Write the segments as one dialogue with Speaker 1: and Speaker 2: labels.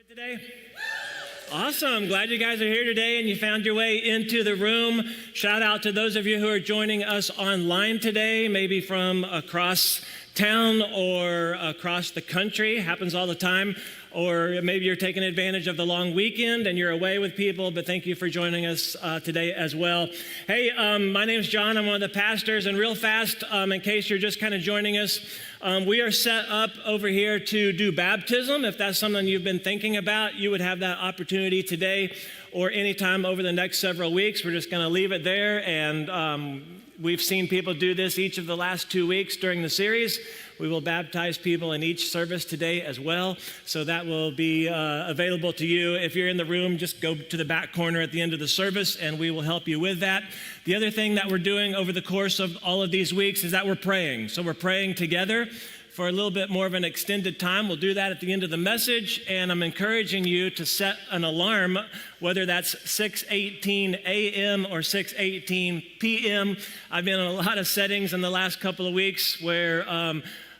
Speaker 1: Today? Awesome. Glad you guys are here today and you found your way into the room. Shout out to those of you who are joining us online today, maybe from across town or across the country. Happens all the time. Or maybe you're taking advantage of the long weekend and you're away with people, but thank you for joining us today as well. Hey, my name's John. I'm one of the pastors, and real fast, in case you're just kind of joining us, we are set up over here to do baptism. If that's something you've been thinking about, you would have that opportunity today or anytime over the next several weeks. We're just going to leave it there, and we've seen people do this each of the last 2 weeks during the series. We will baptize people in each service today as well, so that will be available to you. If you're in the room, just go to the back corner at the end of the service, and we will help you with that. The other thing that we're doing over the course of all of these weeks is that we're praying. So we're praying together for a little bit more of an extended time. We'll do that at the end of the message, and I'm encouraging you to set an alarm, whether that's 6:18 a.m. or 6:18 p.m. I've been in a lot of settings in the last couple of weeks where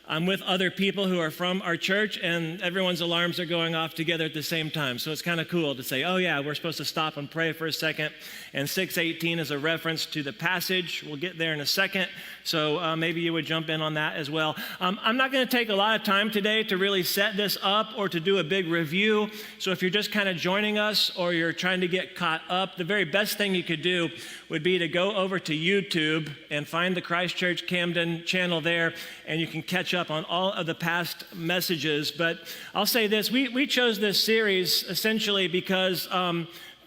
Speaker 1: I'm with other people who are from our church, and everyone's alarms are going off together at the same time. So it's kind of cool to say, oh yeah, we're supposed to stop and pray for a second. And 6:18 is a reference to the passage. We'll get there in a second. So maybe you would jump in on that as well. I'm not going to take a lot of time today to really set this up or to do a big review. So if you're just kind of joining us or you're trying to get caught up, the very best thing you could do would be to go over to YouTube and find the Christ Church Camden channel there, and you can catch up on all of the past messages. But I'll say this, we chose this series essentially because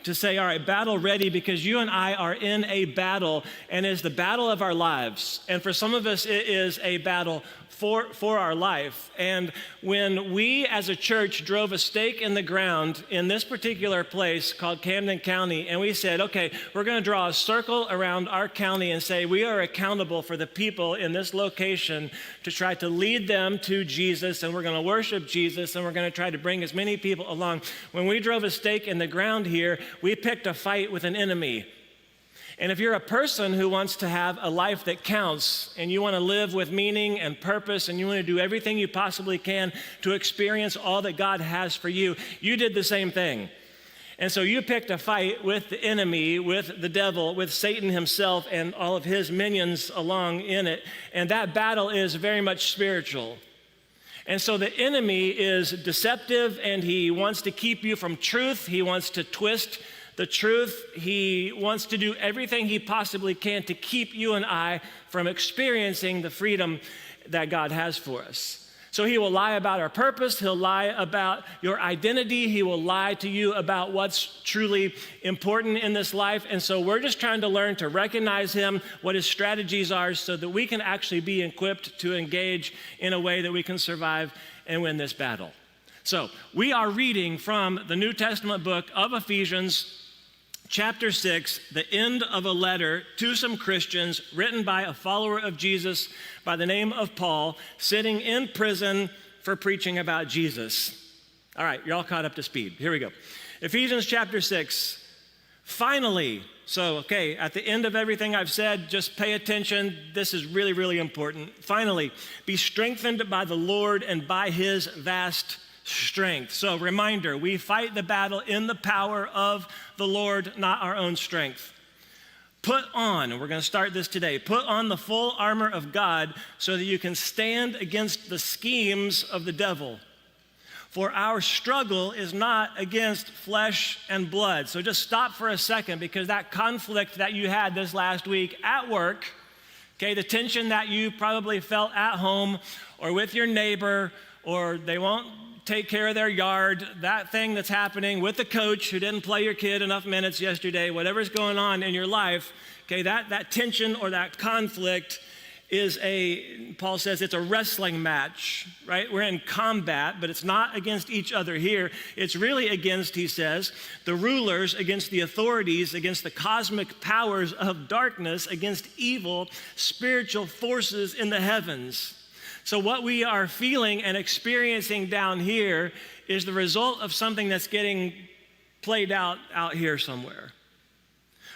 Speaker 1: to say, all right, battle ready, because you and I are in a battle, and it's the battle of our lives. And for some of us, it is a battle for our life. And when we as a church drove a stake in the ground in this particular place called Camden County, and we said, okay, we're going to draw a circle around our county and say we are accountable for the people in this location to try to lead them to Jesus, and we're going to worship Jesus, and we're going to try to bring as many people along. When we drove a stake in the ground here, we picked a fight with an enemy. And if you're a person who wants to have a life that counts, and you want to live with meaning and purpose, and you want to do everything you possibly can to experience all that God has for you, you did the same thing. And so you picked a fight with the enemy, with the devil, with Satan himself and all of his minions along in it. And that battle is very much spiritual. And so the enemy is deceptive, and he wants to keep you from truth. He wants to twist the truth. He wants to do everything he possibly can to keep you and I from experiencing the freedom that God has for us. So he will lie about our purpose. He'll lie about your identity. He will lie to you about what's truly important in this life. And so we're just trying to learn to recognize him, what his strategies are, so that we can actually be equipped to engage in a way that we can survive and win this battle. So we are reading from the New Testament book of Ephesians, Chapter 6, the end of a letter to some Christians written by a follower of Jesus by the name of Paul, sitting in prison for preaching about Jesus. All right, you're all caught up to speed. Here we go. Ephesians chapter 6. Finally, so, okay, at the end of everything I've said, just pay attention. This is really, really important. Finally, be strengthened by the Lord and by his vast strength. So reminder, we fight the battle in the power of the Lord, not our own strength. Put on, and we're going to start this today, put on the full armor of God so that you can stand against the schemes of the devil. For our struggle is not against flesh and blood. So just stop for a second, because that conflict that you had this last week at work, okay, the tension that you probably felt at home or with your neighbor, or they won't take care of their yard, that thing that's happening with the coach who didn't play your kid enough minutes yesterday, whatever's going on in your life, okay, that tension or that conflict is Paul says it's a wrestling match, right? We're in combat, but it's not against each other here. It's really against, he says, the rulers, against the authorities, against the cosmic powers of darkness, against evil spiritual forces in the heavens. So what we are feeling and experiencing down here is the result of something that's getting played out here somewhere.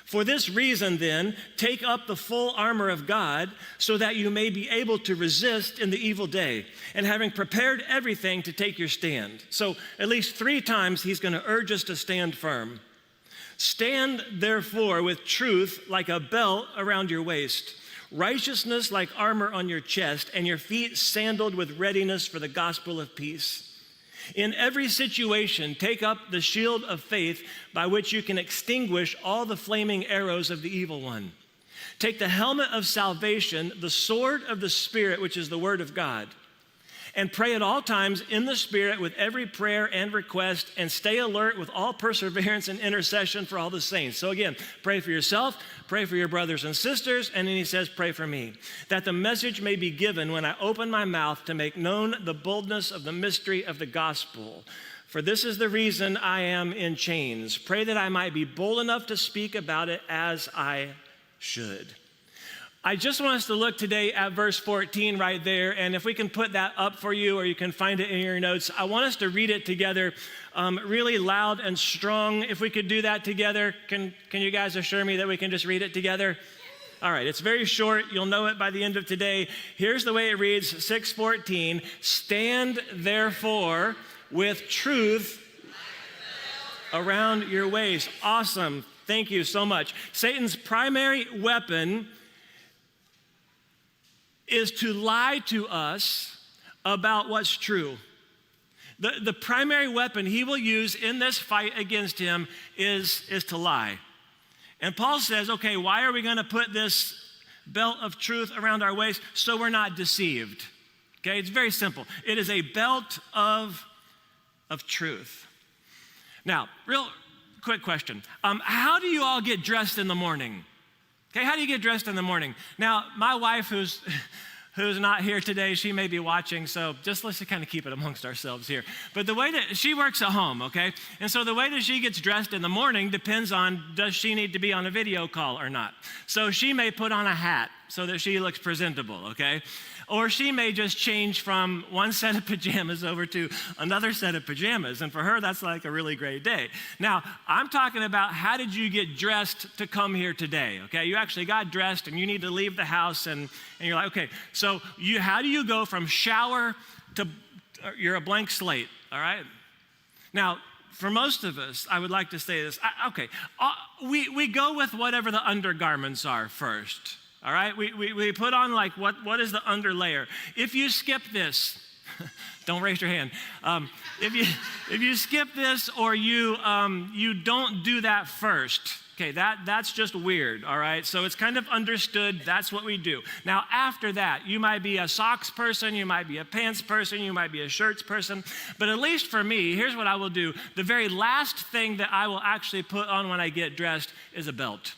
Speaker 1: For this reason, then, take up the full armor of God so that you may be able to resist in the evil day, and having prepared everything to take your stand. So at least 3 times he's going to urge us to stand firm. Stand, therefore, with truth like a belt around your waist, righteousness like armor on your chest, and your feet sandaled with readiness for the gospel of peace. In every situation, take up the shield of faith by which you can extinguish all the flaming arrows of the evil one. Take the helmet of salvation, the sword of the Spirit, which is the word of God, and pray at all times in the Spirit with every prayer and request, and stay alert with all perseverance and intercession for all the saints. So again, pray for yourself, pray for your brothers and sisters, and then he says, pray for me, that the message may be given when I open my mouth to make known the boldness of the mystery of the gospel. For this is the reason I am in chains. Pray that I might be bold enough to speak about it as I should. I just want us to look today at verse 14 right there, and if we can put that up for you or you can find it in your notes, I want us to read it together really loud and strong. If we could do that together, can you guys assure me that we can just read it together? All right, it's very short. You'll know it by the end of today. Here's the way it reads, 6:14, stand therefore with truth around your waist. Awesome, thank you so much. Satan's primary weapon is to lie to us about what's true. The primary weapon he will use in this fight against him is to lie. And Paul says, okay, why are we going to put this belt of truth around our waist? So we're not deceived. Okay, it's very simple. It is a belt of truth. Now, real quick question. How do you all get dressed in the morning? Okay, how do you get dressed in the morning? Now, my wife, who's not here today, she may be watching, so let's just kind of keep it amongst ourselves here. But the way that she works at home, okay? And so the way that she gets dressed in the morning depends on, does she need to be on a video call or not? So she may put on a hat so that she looks presentable, okay? Or she may just change from one set of pajamas over to another set of pajamas. And for her, that's like a really great day. Now, I'm talking about how did you get dressed to come here today, okay? You actually got dressed and you need to leave the house and you're like, okay, so how do you go from shower to, you're a blank slate, all right? Now, for most of us, I would like to say this, we go with whatever the undergarments are first. All right, we put on like what is the underlayer. If you skip this, don't raise your hand. If you skip this or you don't do that first, okay, that's just weird. All right, so it's kind of understood. That's what we do. Now after that, you might be a socks person, you might be a pants person, you might be a shirts person. But at least for me, here's what I will do. The very last thing that I will actually put on when I get dressed is a belt.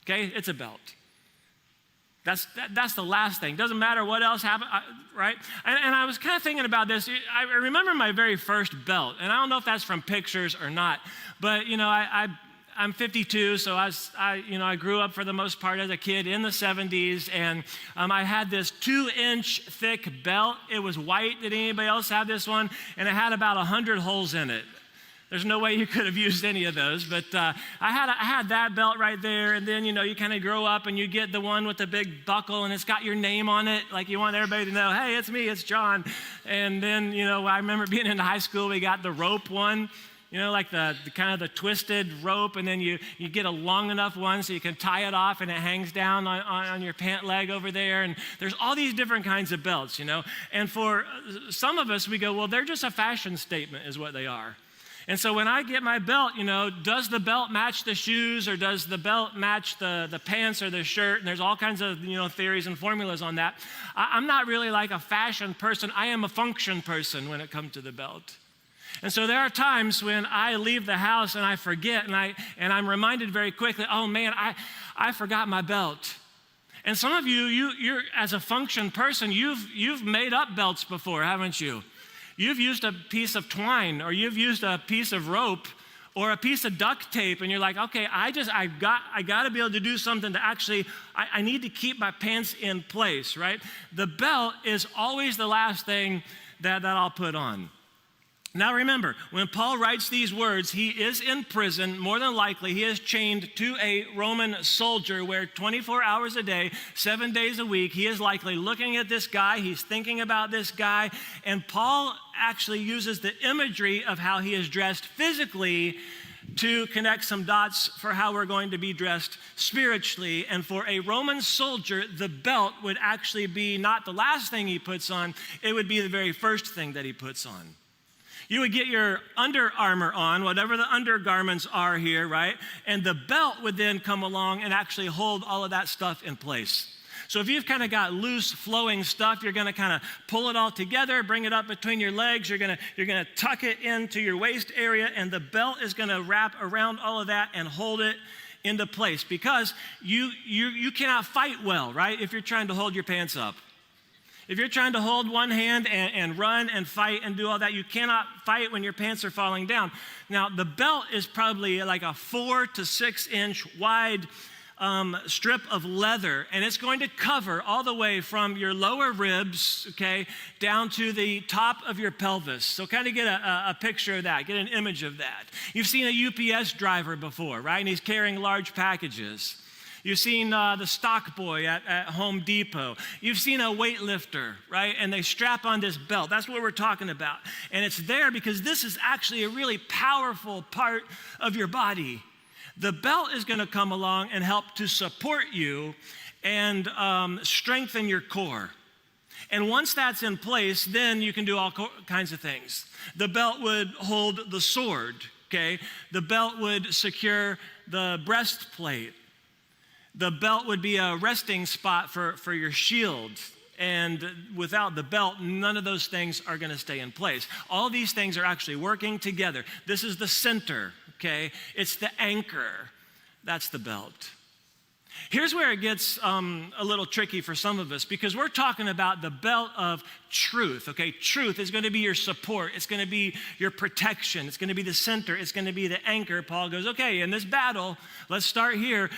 Speaker 1: Okay, it's a belt. That's the last thing. Doesn't matter what else happened, right? And I was kind of thinking about this. I remember my very first belt, and I don't know if that's from pictures or not, but I'm 52, so I grew up for the most part as a kid in the 70s, and I had this 2-inch thick belt. It was white. Did anybody else have this one? And it had about 100 holes in it. There's no way you could have used any of those, but I had that belt right there, and then, you kind of grow up and you get the one with the big buckle and it's got your name on it, like you want everybody to know, hey, it's me, it's John. And then, I remember being in high school, we got the rope one, like the kind of the twisted rope, and then you get a long enough one so you can tie it off and it hangs down on your pant leg over there, and there's all these different kinds of belts, And for some of us, we go, well, they're just a fashion statement is what they are. And so when I get my belt, does the belt match the shoes or does the belt match the pants or the shirt? And there's all kinds of, theories and formulas on that. I'm not really like a fashion person. I am a function person when it comes to the belt. And so there are times when I leave the house and I forget and I'm reminded very quickly, oh man, I forgot my belt. And some of you're as a function person, you've made up belts before, haven't you? You've used a piece of twine or you've used a piece of rope or a piece of duct tape and you're like, okay, I got to be able to do something to actually, I need to keep my pants in place, right? The belt is always the last thing that I'll put on. Now remember, when Paul writes these words, he is in prison. More than likely, he is chained to a Roman soldier where 24 hours a day, 7 days a week, he is likely looking at this guy, he's thinking about this guy, and Paul actually uses the imagery of how he is dressed physically to connect some dots for how we're going to be dressed spiritually. And for a Roman soldier, the belt would actually be not the last thing he puts on, it would be the very first thing that he puts on. You would get your under armor on, whatever the undergarments are here, right? And the belt would then come along and actually hold all of that stuff in place. So if you've kind of got loose flowing stuff, you're going to kind of pull it all together, bring it up between your legs, you're going to tuck it into your waist area, and the belt is going to wrap around all of that and hold it into place, because you cannot fight well, right, if you're trying to hold your pants up. If you're trying to hold one hand and run and fight and do all that, you cannot fight when your pants are falling down. Now, the belt is probably like a 4 to 6 inch wide strip of leather, and it's going to cover all the way from your lower ribs, okay, down to the top of your pelvis. So kind of get a picture of that, get an image of that. You've seen a UPS driver before, right? And he's carrying large packages. You've seen the stock boy at Home Depot. You've seen a weightlifter, right? And they strap on this belt. That's what we're talking about. And it's there because this is actually a really powerful part of your body. The belt is going to come along and help to support you and strengthen your core. And once that's in place, then you can do all kinds of things. The belt would hold the sword, okay? The belt would secure the breastplate. The belt would be a resting spot for your shield. And without the belt, none of those things are going to stay in place. All these things are actually working together. This is the center, okay? It's the anchor. That's the belt. Here's where it gets a little tricky for some of us, because we're talking about the belt of truth, okay? Truth is going to be your support. It's going to be your protection. It's going to be the center. It's going to be the anchor. Paul goes, okay, in this battle, let's start here.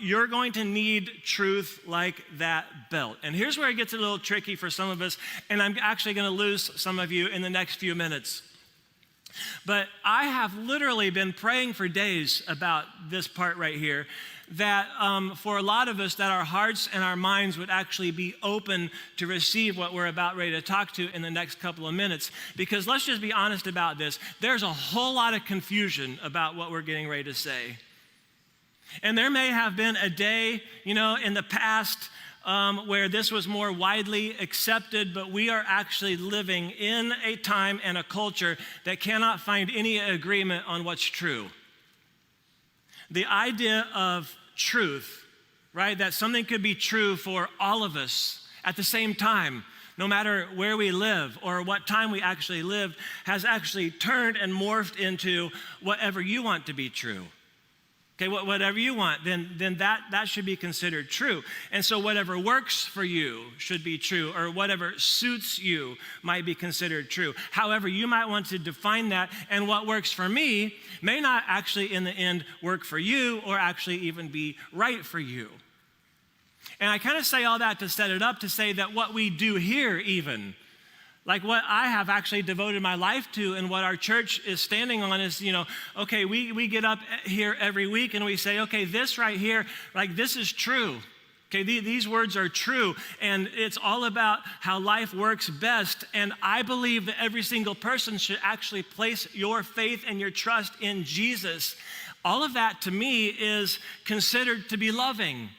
Speaker 1: You're going to need truth like that belt. And here's where it gets a little tricky for some of us, and I'm actually going to lose some of you in the next few minutes. But I have literally been praying for days about this part right here, that for a lot of us, that our hearts and our minds would actually be open to receive what we're about ready to talk to in the next couple of minutes. Because let's just be honest about this. There's a whole lot of confusion about what we're getting ready to say. And there may have been a day, in the past where this was more widely accepted, but we are actually living in a time and a culture that cannot find any agreement on what's true. The idea of truth, right, that something could be true for all of us at the same time, no matter where we live or what time we actually lived, has actually turned and morphed into whatever you want to be true. Okay, whatever you want, then that should be considered true. And so whatever works for you should be true, or whatever suits you might be considered true. However, you might want to define that, and what works for me may not actually in the end work for you or actually even be right for you. And I kind of say all that to set it up to say that what we do here even, like what I have actually devoted my life to and what our church is standing on is, okay, we get up here every week and we say, okay, this right here, like this is true. Okay, these words are true, and it's all about how life works best. And I believe that every single person should actually place your faith and your trust in Jesus. All of that to me is considered to be loving.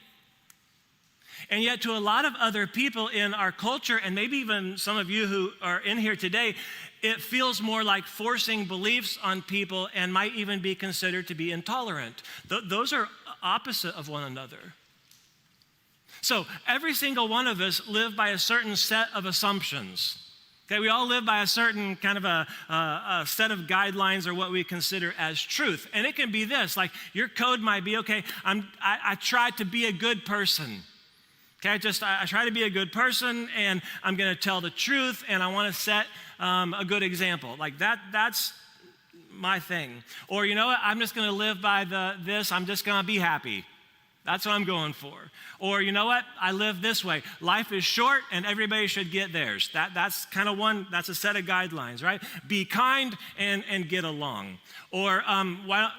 Speaker 1: And yet to a lot of other people in our culture, and maybe even some of you who are in here today, it feels more like forcing beliefs on people and might even be considered to be intolerant. Those are opposite of one another. So every single one of us live by a certain set of assumptions. Okay, we all live by a certain kind of a set of guidelines or what we consider as truth. And it can be this, like your code might be, okay, I try to be a good person. Okay, I try to be a good person, and I'm going to tell the truth, and I want to set a good example. Like that's my thing. Or you know what? I'm just going to live by this. I'm just going to be happy. That's what I'm going for. Or you know what? I live this way. Life is short and everybody should get theirs. That's kind of that's a set of guidelines, right? Be kind and get along. Or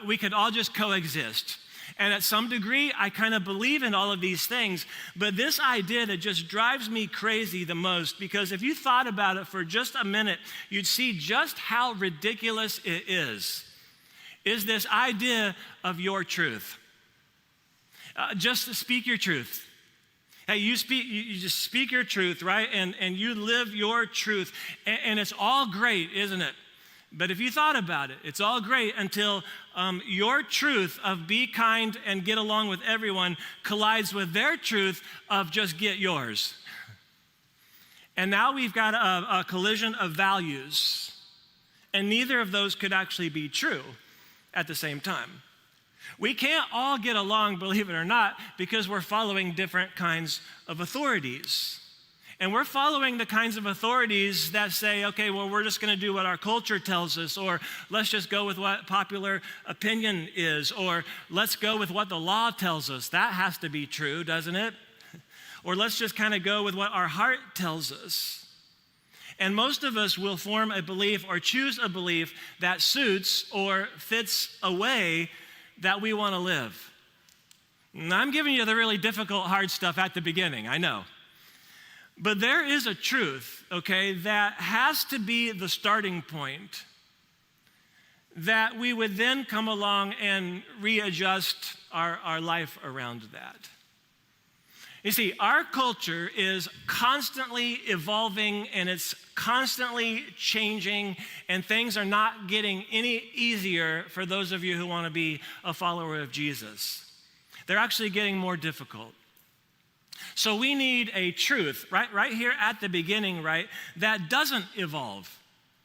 Speaker 1: we could all just coexist. And at some degree, I kind of believe in all of these things. But this idea that just drives me crazy the most, because if you thought about it for just a minute, you'd see just how ridiculous it is this idea of your truth. Just speak your truth. Hey, you just speak your truth, right? And you live your truth. And it's all great, isn't it? But if you thought about it, it's all great until your truth of be kind and get along with everyone collides with their truth of just get yours. And now we've got a collision of values. And neither of those could actually be true at the same time. We can't all get along, believe it or not, because we're following different kinds of authorities. And we're following the kinds of authorities that say, okay, well, we're just going to do what our culture tells us, or let's just go with what popular opinion is, or let's go with what the law tells us. That has to be true, doesn't it? Or let's just kind of go with what our heart tells us. And most of us will form a belief or choose a belief that suits or fits a way that we want to live. And I'm giving you the really difficult, hard stuff at the beginning, I know. But there is a truth, okay, that has to be the starting point, that we would then come along and readjust our life around that. You see, our culture is constantly evolving and it's constantly changing, and things are not getting any easier for those of you who want to be a follower of Jesus. They're actually getting more difficult. So we need a truth, right here at the beginning, right, that doesn't evolve.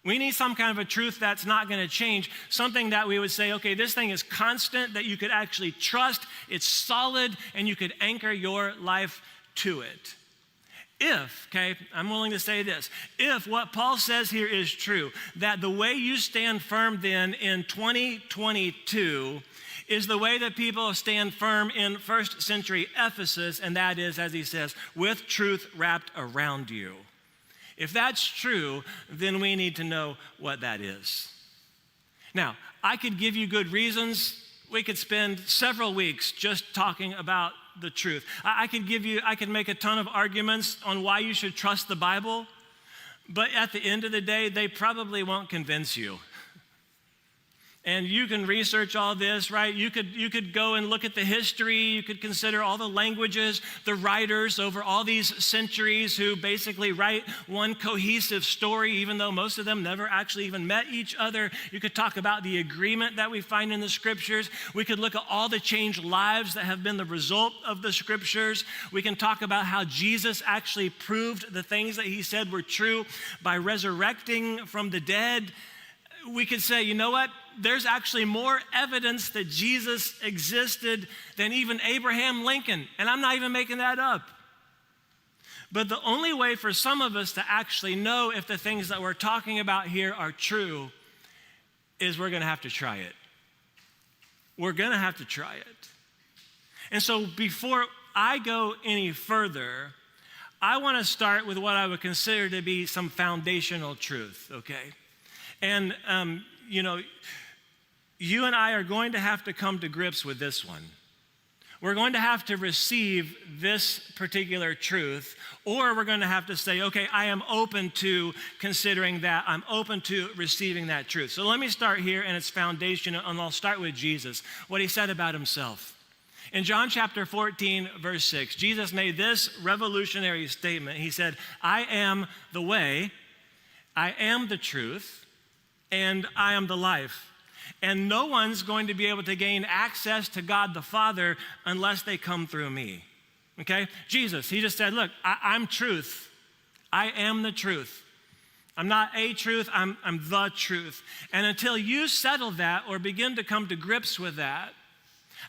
Speaker 1: We need some kind of a truth that's not going to change, something that we would say, okay, this thing is constant, that you could actually trust, it's solid, and you could anchor your life to it. If, okay, I'm willing to say this, if what Paul says here is true, that the way you stand firm then in 2022 is the way that people stand firm in first century Ephesus, and that is, as he says, with truth wrapped around you. If that's true, then we need to know what that is. Now, I could give you good reasons. We could spend several weeks just talking about the truth. I could make a ton of arguments on why you should trust the Bible, but at the end of the day, they probably won't convince you. And you can research all this, right? You could go and look at the history. You could consider all the languages, the writers over all these centuries who basically write one cohesive story, even though most of them never actually even met each other. You could talk about the agreement that we find in the scriptures. We could look at all the changed lives that have been the result of the scriptures. We can talk about how Jesus actually proved the things that he said were true by resurrecting from the dead. We could say, you know what? There's actually more evidence that Jesus existed than even Abraham Lincoln. And I'm not even making that up. But the only way for some of us to actually know if the things that we're talking about here are true is we're going to have to try it. We're going to have to try it. And so before I go any further, I want to start with what I would consider to be some foundational truth, okay? And, you and I are going to have to come to grips with this one. We're going to have to receive this particular truth, or we're going to have to say, okay, I am open to considering that. I'm open to receiving that truth. So let me start here, and it's foundational, and I'll start with Jesus, what he said about himself. In John chapter 14, verse 6, Jesus made this revolutionary statement. He said, I am the way, I am the truth, and I am the life. And no one's going to be able to gain access to God the Father unless they come through me. Okay? Jesus, he just said, look, I'm truth. I am the truth. I'm not a truth, I'm the truth. And until you settle that or begin to come to grips with that,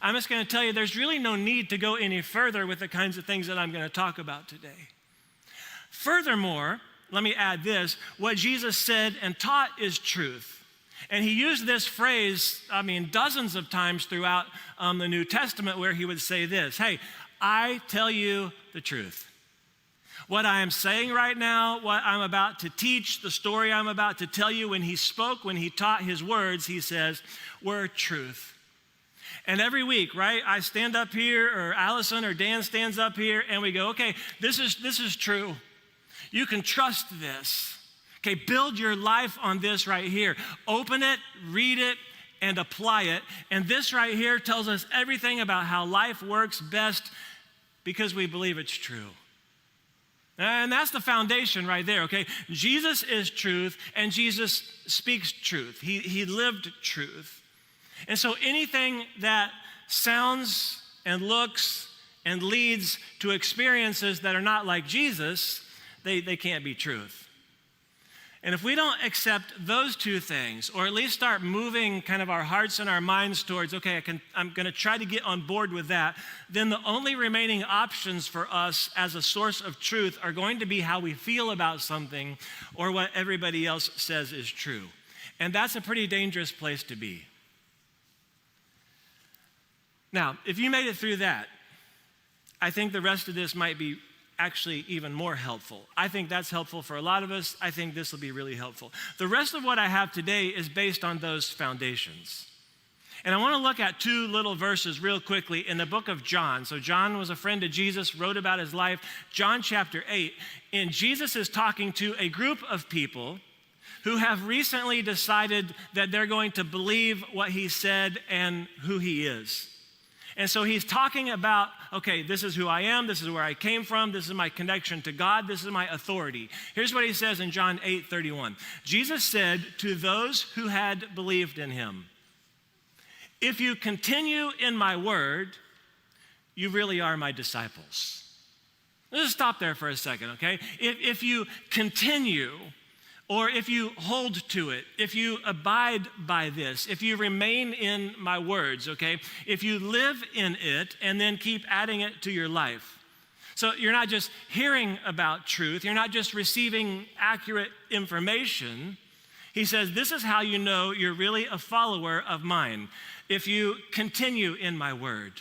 Speaker 1: I'm just going to tell you there's really no need to go any further with the kinds of things that I'm going to talk about today. Furthermore, let me add this, what Jesus said and taught is truth. And he used this phrase, dozens of times throughout the New Testament, where he would say this: hey, I tell you the truth. What I am saying right now, what I'm about to teach, the story I'm about to tell you, when he spoke, when he taught his words, he says, were truth. And every week, right, I stand up here, or Allison or Dan stands up here, and we go, okay, this is true. You can trust this. Okay, build your life on this right here. Open it, read it, and apply it. And this right here tells us everything about how life works best because we believe it's true. And that's the foundation right there, okay? Jesus is truth, and Jesus speaks truth. He lived truth. And so anything that sounds and looks and leads to experiences that are not like Jesus, they can't be truth. And if we don't accept those two things, or at least start moving kind of our hearts and our minds towards, okay, I'm going to try to get on board with that, then the only remaining options for us as a source of truth are going to be how we feel about something or what everybody else says is true. And that's a pretty dangerous place to be. Now, if you made it through that, I think the rest of this might be actually even more helpful. I think that's helpful for a lot of us. I think this will be really helpful. The rest of what I have today is based on those foundations. And I want to look at two little verses real quickly in the book of John. So John was a friend of Jesus, wrote about his life. John chapter 8, and Jesus is talking to a group of people who have recently decided that they're going to believe what he said and who he is. And so he's talking about, okay, this is who I am, this is where I came from, this is my connection to God, this is my authority. Here's what he says in John 8:31. Jesus said to those who had believed in him, if you continue in my word, you really are my disciples. Let's just stop there for a second, okay? If you continue, or if you hold to it, if you abide by this, if you remain in my words, okay? If you live in it and then keep adding it to your life. So you're not just hearing about truth, you're not just receiving accurate information. He says, this is how you know you're really a follower of mine, if you continue in my word.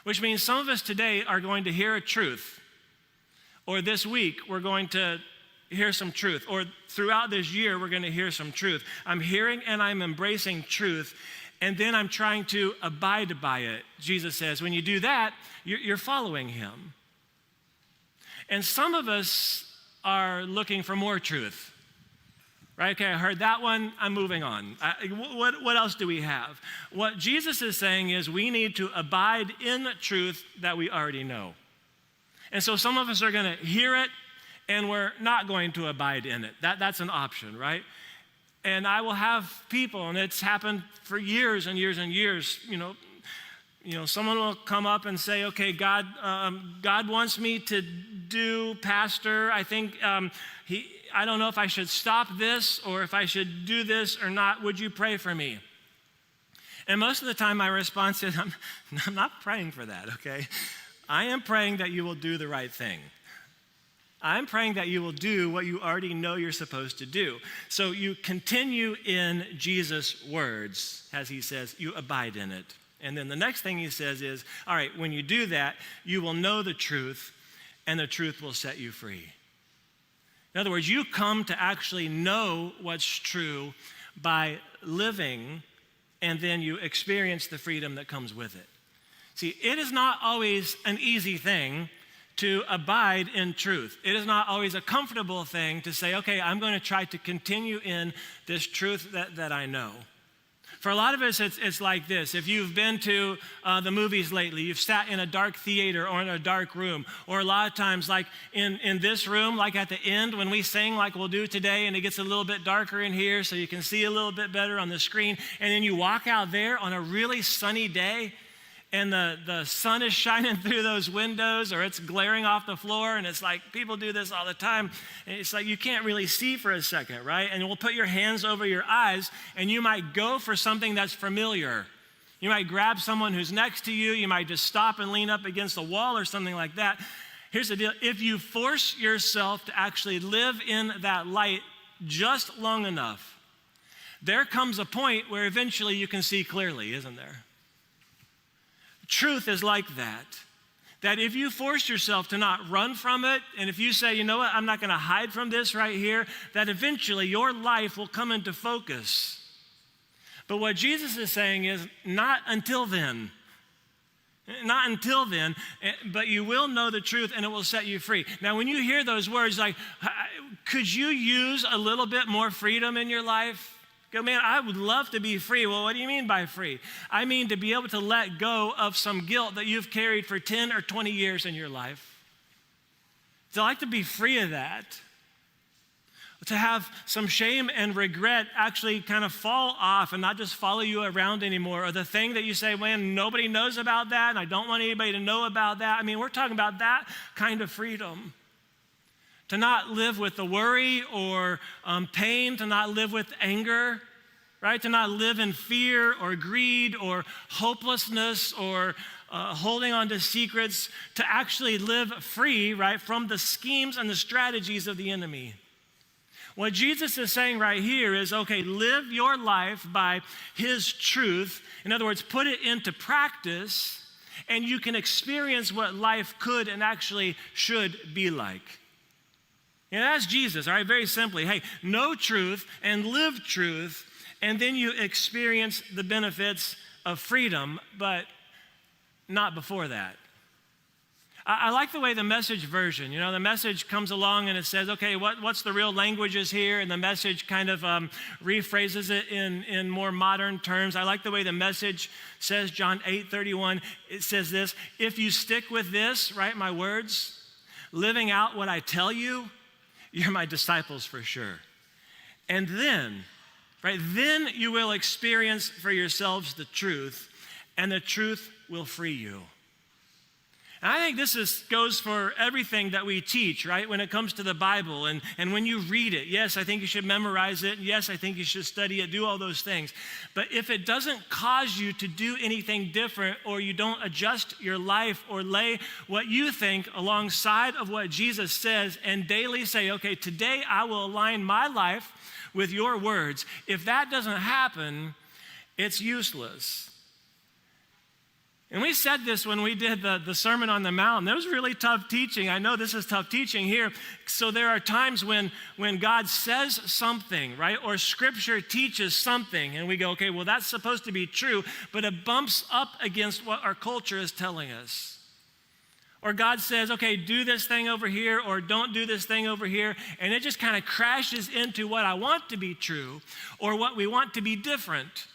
Speaker 1: Which means some of us today are going to hear a truth, or this week we're going to hear some truth, or throughout this year we're going to hear some truth. I'm hearing and I'm embracing truth, and then I'm trying to abide by it. Jesus says, when you do that, you're following him. And some of us are looking for more truth. Right? Okay, I heard that one, I'm moving on. What else do we have? What Jesus is saying is we need to abide in the truth that we already know. And so some of us are going to hear it, and we're not going to abide in it. That's an option, right? And I will have people, and it's happened for years and years and years, you know, someone will come up and say, okay, God wants me to do pastor. I think I don't know if I should stop this or if I should do this or not. Would you pray for me? And most of the time my response is, I'm not praying for that, okay? I am praying that you will do the right thing. I'm praying that you will do what you already know you're supposed to do. So you continue in Jesus' words, as he says, you abide in it. And then the next thing he says is, all right, when you do that, you will know the truth, and the truth will set you free. In other words, you come to actually know what's true by living, and then you experience the freedom that comes with it. See, it is not always an easy thing to abide in truth. It is not always a comfortable thing to say, okay, I'm going to try to continue in this truth that I know. For a lot of us, it's like this. If you've been to the movies lately, you've sat in a dark theater or in a dark room, or a lot of times like in this room, like at the end when we sing like we'll do today, and it gets a little bit darker in here so you can see a little bit better on the screen, and then you walk out there on a really sunny day, and the sun is shining through those windows, or it's glaring off the floor, and it's like, people do this all the time. It's like you can't really see for a second, right? And we'll put your hands over your eyes, and you might go for something that's familiar. You might grab someone who's next to you. You might just stop and lean up against a wall or something like that. Here's the deal. If you force yourself to actually live in that light just long enough, there comes a point where eventually you can see clearly, isn't there? Truth is like that. That if you force yourself to not run from it, and if you say, you know what, I'm not going to hide from this right here, that eventually your life will come into focus. But what Jesus is saying is, not until then. Not until then, but you will know the truth and it will set you free. Now, when you hear those words, like, could you use a little bit more freedom in your life? Go, man, I would love to be free. Well, what do you mean by free? I mean to be able to let go of some guilt that you've carried for 10 or 20 years in your life. To like to be free of that. To have some shame and regret actually kind of fall off and not just follow you around anymore. Or the thing that you say, man, nobody knows about that and I don't want anybody to know about that. I mean, we're talking about that kind of freedom. To not live with the worry or pain, to not live with anger, right? To not live in fear or greed or hopelessness or holding on to secrets. To actually live free, right, from the schemes and the strategies of the enemy. What Jesus is saying right here is, okay, live your life by his truth. In other words, put it into practice, and you can experience what life could and actually should be like. And that's Jesus, all right, very simply. Hey, know truth and live truth, and then you experience the benefits of freedom, but not before that. I like the way the Message version, the Message comes along and it says, okay, what's the real languages here? And the Message kind of rephrases it in more modern terms. I like the way the Message says, John 8:31, it says this, if you stick with this, right, my words, living out what I tell you, you're my disciples for sure. And then, right, then you will experience for yourselves the truth, and the truth will free you. And I think this goes for everything that we teach, right, when it comes to the Bible. And when you read it, yes, I think you should memorize it. Yes, I think you should study it, do all those things. But if it doesn't cause you to do anything different, or you don't adjust your life or lay what you think alongside of what Jesus says and daily say, okay, today I will align my life with your words. If that doesn't happen, it's useless. And we said this when we did the Sermon on the Mount. That was really tough teaching. I know this is tough teaching here. So there are times when God says something, right? Or Scripture teaches something. And we go, okay, well, that's supposed to be true. But it bumps up against what our culture is telling us. Or God says, okay, do this thing over here, or don't do this thing over here. And it just kind of crashes into what I want to be true, or what we want to be different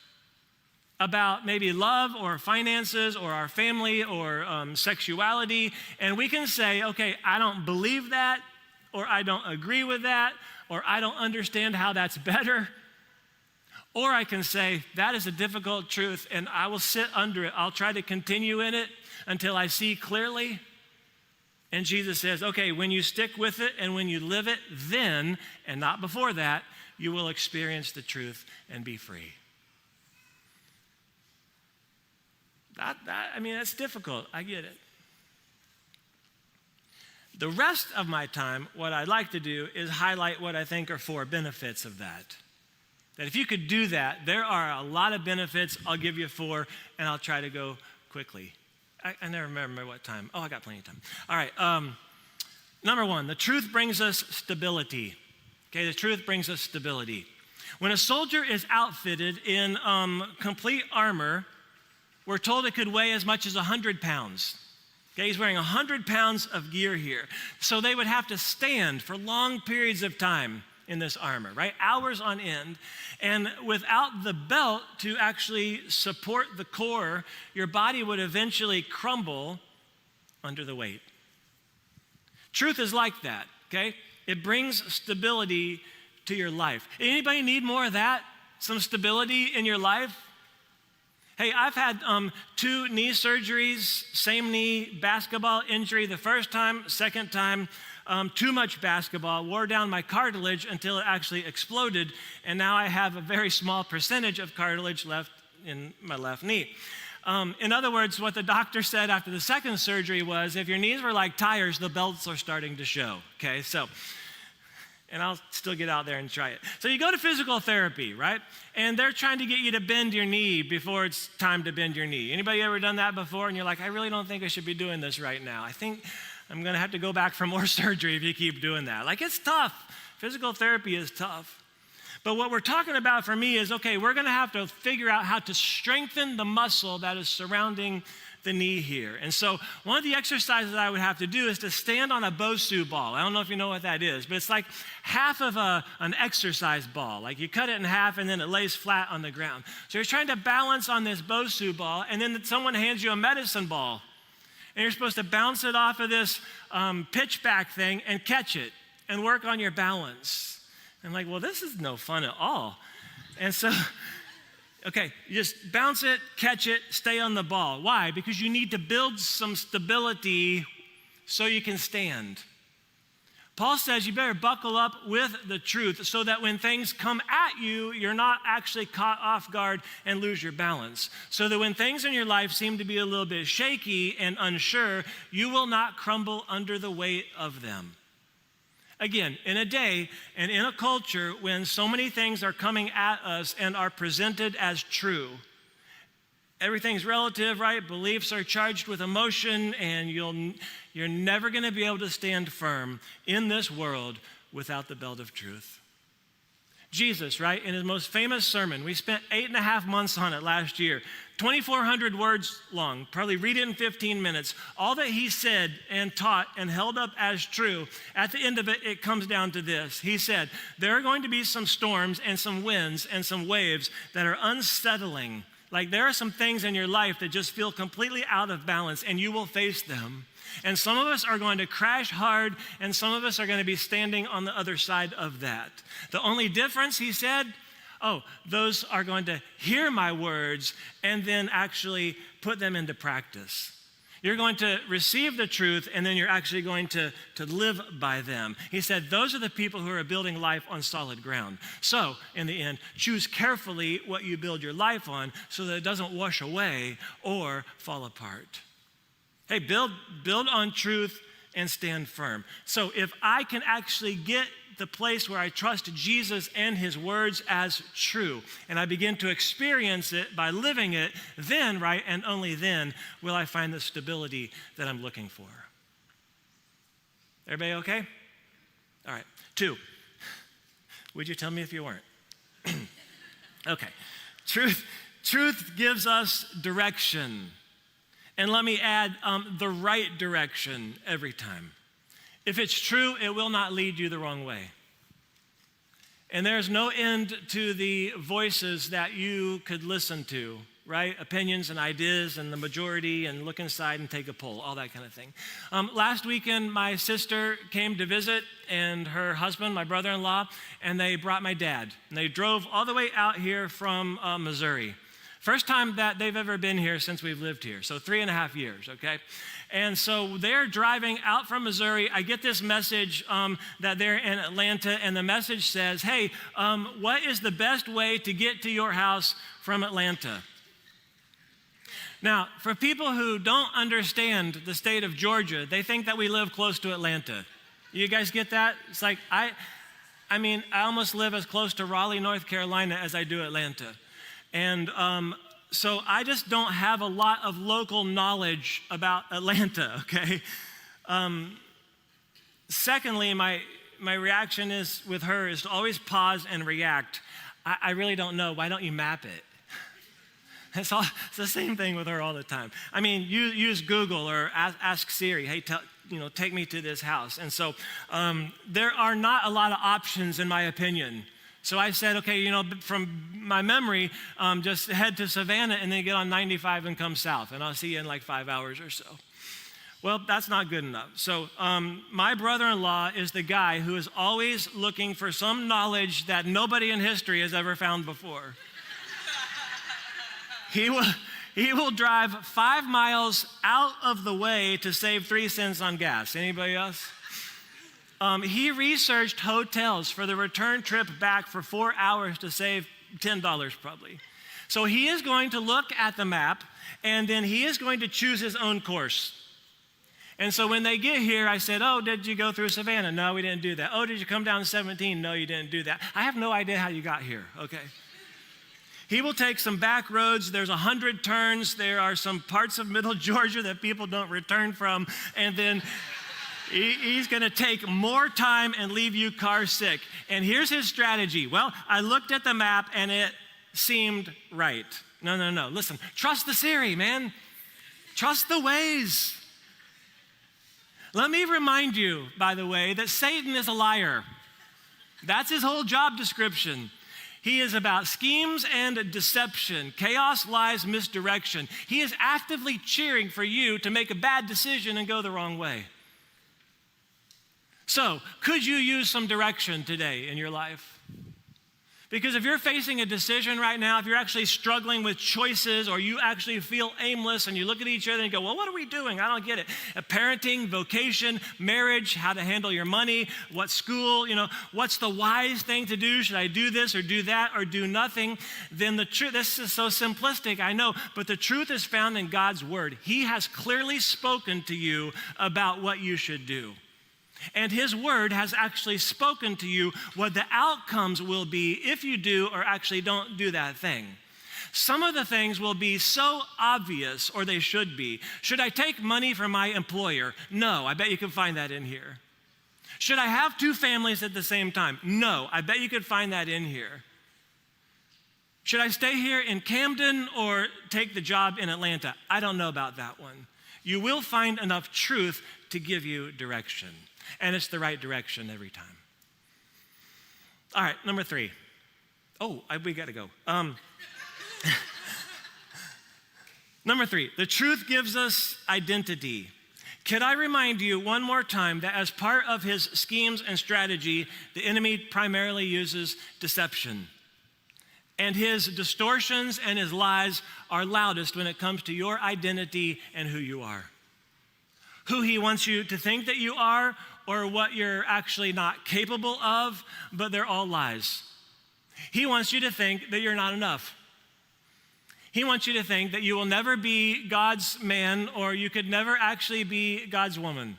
Speaker 1: about maybe love or finances or our family or sexuality. And we can say, okay, I don't believe that, or I don't agree with that, or I don't understand how that's better. Or I can say, that is a difficult truth and I will sit under it. I'll try to continue in it until I see clearly. And Jesus says, okay, when you stick with it and when you live it, then, and not before that, you will experience the truth and be free. That's difficult. I get it. The rest of my time, what I'd like to do is highlight what I think are 4 benefits of that. That if you could do that, there are a lot of benefits. I'll give you 4, and I'll try to go quickly. I never remember what time. Oh, I got plenty of time. All right. Number 1, the truth brings us stability. Okay, the truth brings us stability. When a soldier is outfitted in complete armor, we're told it could weigh as much as 100 pounds. Okay, he's wearing 100 pounds of gear here. So they would have to stand for long periods of time in this armor, right? Hours on end. And without the belt to actually support the core, your body would eventually crumble under the weight. Truth is like that, okay? It brings stability to your life. Anybody need more of that? Some stability in your life? Hey, I've had 2 knee surgeries, same knee, basketball injury the first time, second time, too much basketball, wore down my cartilage until it actually exploded, and now I have a very small percentage of cartilage left in my left knee. In other words, what the doctor said after the second surgery was, if your knees were like tires, the belts are starting to show, okay? So, and I'll still get out there and try it. So you go to physical therapy, right? And they're trying to get you to bend your knee before it's time to bend your knee. Anybody ever done that before? And you're like, I really don't think I should be doing this right now. I think I'm going to have to go back for more surgery if you keep doing that. Like, it's tough. Physical therapy is tough. But what we're talking about for me is, okay, we're going to have to figure out how to strengthen the muscle that is surrounding the knee here. And so one of the exercises I would have to do is to stand on a Bosu ball. I don't know if you know what that is, but it's like half of an exercise ball. Like you cut it in half and then it lays flat on the ground. So you're trying to balance on this Bosu ball, and then someone hands you a medicine ball. And you're supposed to bounce it off of this pitchback thing and catch it and work on your balance. I'm like, well, this is no fun at all. And so, okay, you just bounce it, catch it, stay on the ball. Why? Because you need to build some stability so you can stand. Paul says you better buckle up with the truth so that when things come at you, you're not actually caught off guard and lose your balance. So that when things in your life seem to be a little bit shaky and unsure, you will not crumble under the weight of them. Again, in a day and in a culture when so many things are coming at us and are presented as true, everything's relative, right? Beliefs are charged with emotion, and you're never going to be able to stand firm in this world without the belt of truth. Jesus, right, in his most famous sermon, we spent 8.5 months on it last year, 2,400 words long, probably read it in 15 minutes. All that he said and taught and held up as true, at the end of it, it comes down to this. He said, there are going to be some storms and some winds and some waves that are unsettling. Like there are some things in your life that just feel completely out of balance, and you will face them. And some of us are going to crash hard, and some of us are going to be standing on the other side of that. The only difference, he said, those are going to hear my words and then actually put them into practice. You're going to receive the truth, and then you're actually going to live by them. He said, those are the people who are building life on solid ground. So, in the end, choose carefully what you build your life on so that it doesn't wash away or fall apart. Hey, build on truth and stand firm. So if I can actually get the place where I trust Jesus and his words as true, and I begin to experience it by living it, then, right, and only then will I find the stability that I'm looking for. Everybody okay? All right. 2, would you tell me if you weren't? Okay. Truth gives us direction. And let me add, the right direction every time. If it's true, it will not lead you the wrong way. And there's no end to the voices that you could listen to, right? Opinions and ideas and the majority, and look inside and take a poll, all that kind of thing. Last weekend, my sister came to visit, and her husband, my brother-in-law, and they brought my dad. And they drove all the way out here from Missouri. First time that they've ever been here since we've lived here, so 3.5 years, okay? And so they're driving out from Missouri. I get this message that they're in Atlanta, and the message says, hey, what is the best way to get to your house from Atlanta? Now, for people who don't understand the state of Georgia, they think that we live close to Atlanta. You guys get that? It's like, I almost live as close to Raleigh, North Carolina as I do Atlanta. And so I just don't have a lot of local knowledge about Atlanta, okay? Secondly, my reaction is with her is to always pause and react. I really don't know. Why don't you map it? It's the same thing with her all the time. I mean, use Google or ask Siri, hey, take me to this house. And so there are not a lot of options, in my opinion. So I said, okay, from my memory, just head to Savannah and then get on 95 and come south, and I'll see you in like 5 hours or so. Well, that's not good enough. So my brother-in-law is the guy who is always looking for some knowledge that nobody in history has ever found before. He will drive 5 miles out of the way to save 3 cents on gas. Anybody else? He researched hotels for the return trip back for 4 hours to save $10 probably. So he is going to look at the map, and then he is going to choose his own course. And so when they get here, I said, oh, did you go through Savannah? No, we didn't do that. Oh, did you come down 17? No, you didn't do that. I have no idea how you got here, okay? He will take some back roads. There's 100 turns. There are some parts of middle Georgia that people don't return from. And then he's going to take more time and leave you car sick. And here's his strategy. Well, I looked at the map and it seemed right. No. Listen, trust the Siri, man. Trust the ways. Let me remind you, by the way, that Satan is a liar. That's his whole job description. He is about schemes and deception, chaos, lies, misdirection. He is actively cheering for you to make a bad decision and go the wrong way. So, could you use some direction today in your life? Because if you're facing a decision right now, if you're actually struggling with choices or you actually feel aimless and you look at each other and go, well, what are we doing? I don't get it. Parenting, vocation, marriage, how to handle your money, what school, what's the wise thing to do? Should I do this or do that or do nothing? Then the truth, this is so simplistic, I know, but the truth is found in God's word. He has clearly spoken to you about what you should do. And his word has actually spoken to you what the outcomes will be if you do or actually don't do that thing. Some of the things will be so obvious, or they should be. Should I take money from my employer? No, I bet you can find that in here. Should I have two families at the same time? No, I bet you could find that in here. Should I stay here in Camden or take the job in Atlanta? I don't know about that one. You will find enough truth to give you direction. And it's the right direction every time. All right, number 3. We got to go. Number 3, the truth gives us identity. Can I remind you one more time that as part of his schemes and strategy, the enemy primarily uses deception. And his distortions and his lies are loudest when it comes to your identity and who you are. Who he wants you to think that you are, or what you're actually not capable of, but they're all lies. He wants you to think that you're not enough. He wants you to think that you will never be God's man, or you could never actually be God's woman.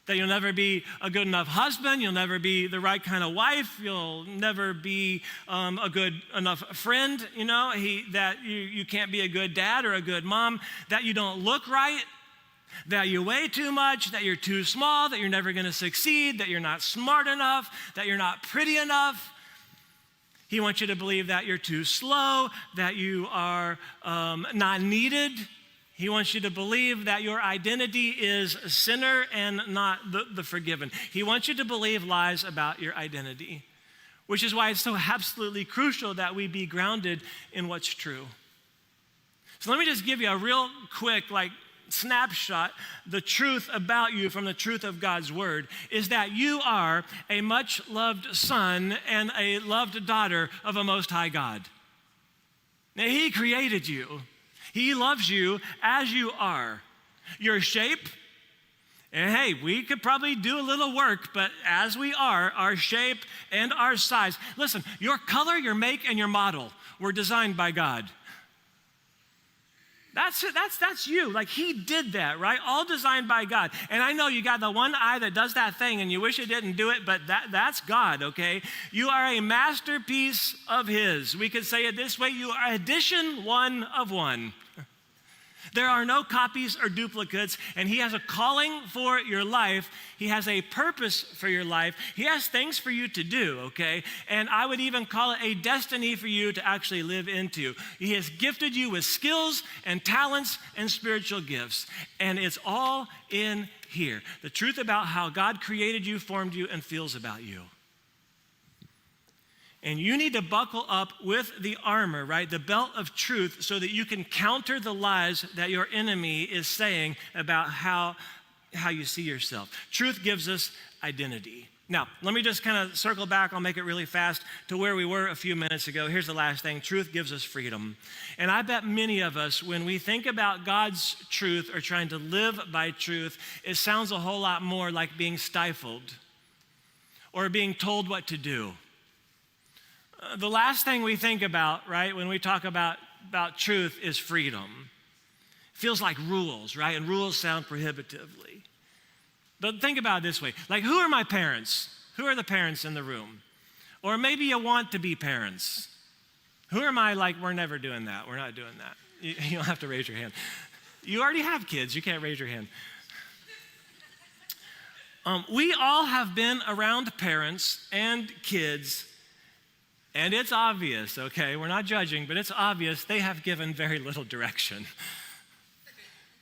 Speaker 1: That you'll never be a good enough husband, you'll never be the right kind of wife, you'll never be a good enough friend, that you can't be a good dad or a good mom, that you don't look right, that you weigh too much, that you're too small, that you're never going to succeed, that you're not smart enough, that you're not pretty enough. He wants you to believe that you're too slow, that you are not needed. He wants you to believe that your identity is a sinner and not the forgiven. He wants you to believe lies about your identity, which is why it's so absolutely crucial that we be grounded in what's true. So let me just give you a real quick, snapshot. The truth about you from the truth of God's word is that you are a much loved son and a loved daughter of a most high God. Now, he created you. He loves you as you are. Your shape, and hey, we could probably do a little work, but as we are, our shape and our size. Listen, your color, your make, and your model were designed by God. That's you. He did that, right? All designed by God. And I know you got the one eye that does that thing and you wish it didn't do it, but that's God, okay? You are a masterpiece of his. We could say it this way: you are edition 1 of 1. There are no copies or duplicates, and he has a calling for your life. He has a purpose for your life. He has things for you to do, okay? And I would even call it a destiny for you to actually live into. He has gifted you with skills and talents and spiritual gifts, and it's all in here. The truth about how God created you, formed you, and feels about you. And you need to buckle up with the armor, right? The belt of truth, so that you can counter the lies that your enemy is saying about how you see yourself. Truth gives us identity. Now, let me just kind of circle back. I'll make it really fast to where we were a few minutes ago. Here's the last thing. Truth gives us freedom. And I bet many of us, when we think about God's truth or trying to live by truth, it sounds a whole lot more like being stifled or being told what to do. The last thing we think about, right, when we talk about truth is freedom. It feels like rules, right? And rules sound prohibitively. But think about it this way. Like, who are my parents? Who are the parents in the room? Or maybe you want to be parents. Who am I? Like, we're never doing that. We're not doing that. You don't have to raise your hand. You already have kids. You can't raise your hand. We all have been around parents and kids, and it's obvious, okay? We're not judging, but it's obvious they have given very little direction.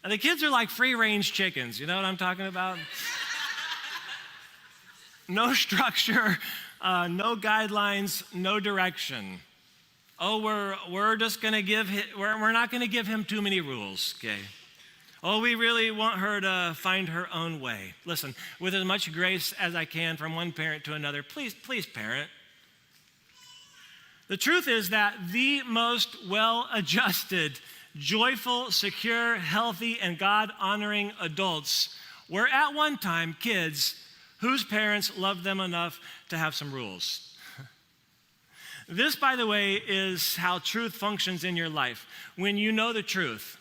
Speaker 1: And the kids are like free-range chickens. You know what I'm talking about? No structure, no guidelines, no direction. Oh, we're just going to we're not going to give him too many rules, okay? Oh, we really want her to find her own way. Listen, with as much grace as I can from one parent to another, please parent. The truth is that the most well-adjusted, joyful, secure, healthy, and God-honoring adults were at one time kids whose parents loved them enough to have some rules. This, by the way, is how truth functions in your life. When you know the truth,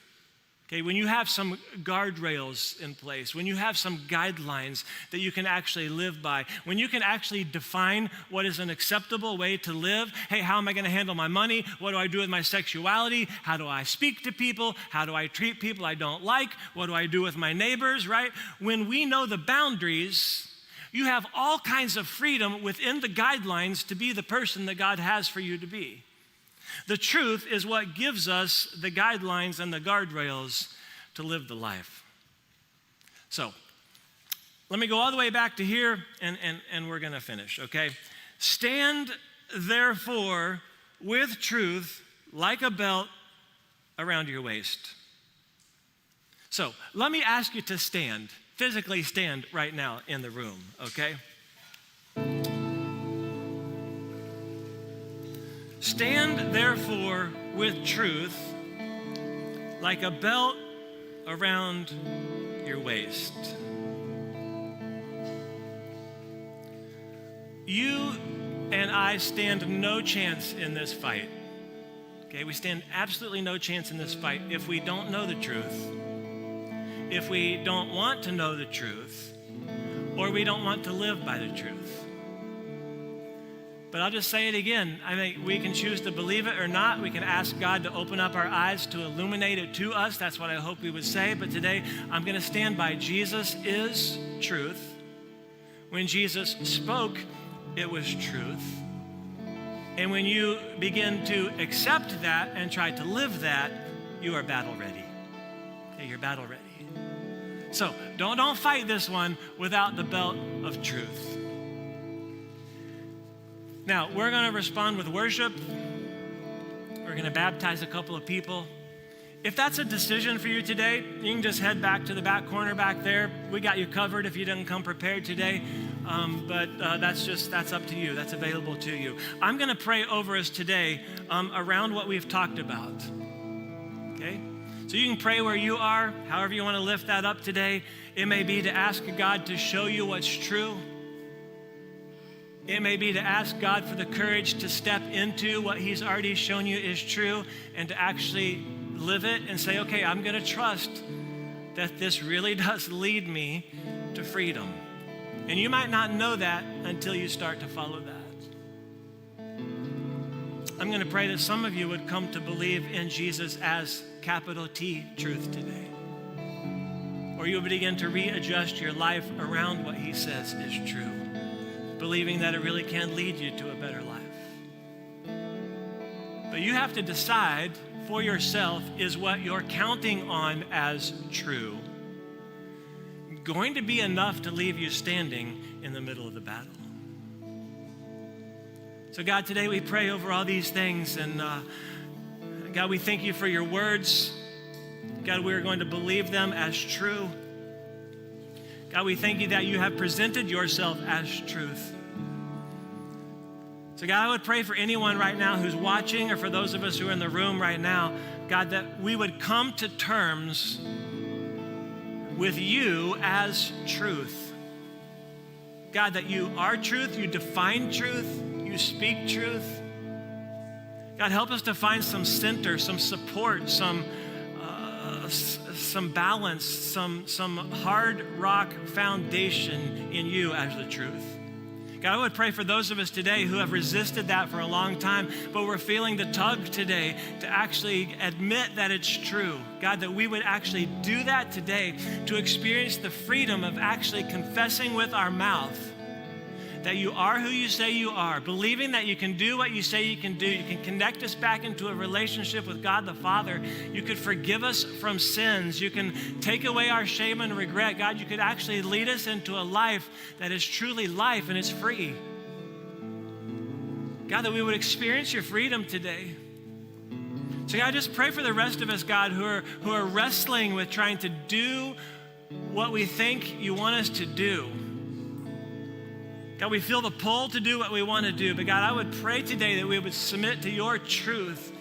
Speaker 1: okay, when you have some guardrails in place, when you have some guidelines that you can actually live by, when you can actually define what is an acceptable way to live. Hey, how am I going to handle my money? What do I do with my sexuality? How do I speak to people? How do I treat people I don't like? What do I do with my neighbors, right? When we know the boundaries, you have all kinds of freedom within the guidelines to be the person that God has for you to be. The truth is what gives us the guidelines and the guardrails to live the life. So, let me go all the way back to here, and we're going to finish, okay? Stand, therefore, with truth like a belt around your waist. So, let me ask you to stand, physically stand right now in the room, okay? Stand, therefore, with truth like a belt around your waist. You and I stand no chance in this fight. Okay, we stand absolutely no chance in this fight if we don't know the truth, if we don't want to know the truth, or we don't want to live by the truth. But I'll just say it again. I think we can choose to believe it or not. We can ask God to open up our eyes to illuminate it to us. That's what I hope we would say. But today, I'm going to stand by Jesus is truth. When Jesus spoke, it was truth. And when you begin to accept that and try to live that, you are battle ready. Okay, you're battle ready. So don't fight this one without the belt of truth. Now, we're going to respond with worship. We're going to baptize a couple of people. If that's a decision for you today, you can just head back to the back corner back there. We got you covered if you didn't come prepared today. But that's up to you. That's available to you. I'm going to pray over us today around what we've talked about. Okay? So you can pray where you are, however you want to lift that up today. It may be to ask God to show you what's true. It may be to ask God for the courage to step into what he's already shown you is true and to actually live it and say, okay, I'm going to trust that this really does lead me to freedom. And you might not know that until you start to follow that. I'm going to pray that some of you would come to believe in Jesus as capital T truth today. Or you would begin to readjust your life around what he says is true, believing that it really can lead you to a better life. But you have to decide for yourself, is what you're counting on as true going to be enough to leave you standing in the middle of the battle? So God, today we pray over all these things, and God, we thank you for your words. God, we are going to believe them as true. God, we thank you that you have presented yourself as truth. So God, I would pray for anyone right now who's watching, or for those of us who are in the room right now, God, that we would come to terms with you as truth. God, that you are truth, you define truth, you speak truth. God, help us to find some center, some support, some some balance, some hard rock foundation in you as the truth. God, I would pray for those of us today who have resisted that for a long time, but we're feeling the tug today to actually admit that it's true. God, that we would actually do that today to experience the freedom of actually confessing with our mouth that you are who you say you are, believing that you can do what you say you can do. You can connect us back into a relationship with God the Father. You could forgive us from sins. You can take away our shame and regret. God, you could actually lead us into a life that is truly life and it's free. God, that we would experience your freedom today. So God, I just pray for the rest of us, God, who are wrestling with trying to do what we think you want us to do. God, we feel the pull to do what we want to do, but God, I would pray today that we would submit to your truth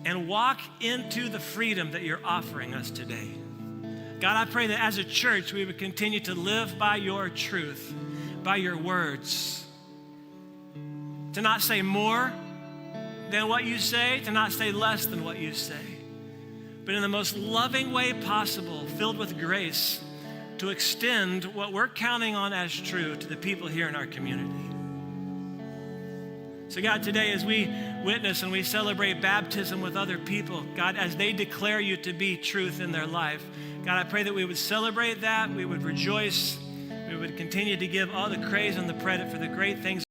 Speaker 1: and walk into the freedom that you're offering us today. God, I pray that as a church, we would continue to live by your truth, by your words, to not say more than what you say, to not say less than what you say, but in the most loving way possible, filled with grace, to extend what we're counting on as true to the people here in our community. So God, today as we witness and we celebrate baptism with other people, God, as they declare you to be truth in their life, God, I pray that we would celebrate that, we would rejoice, we would continue to give all the praise and the credit for the great things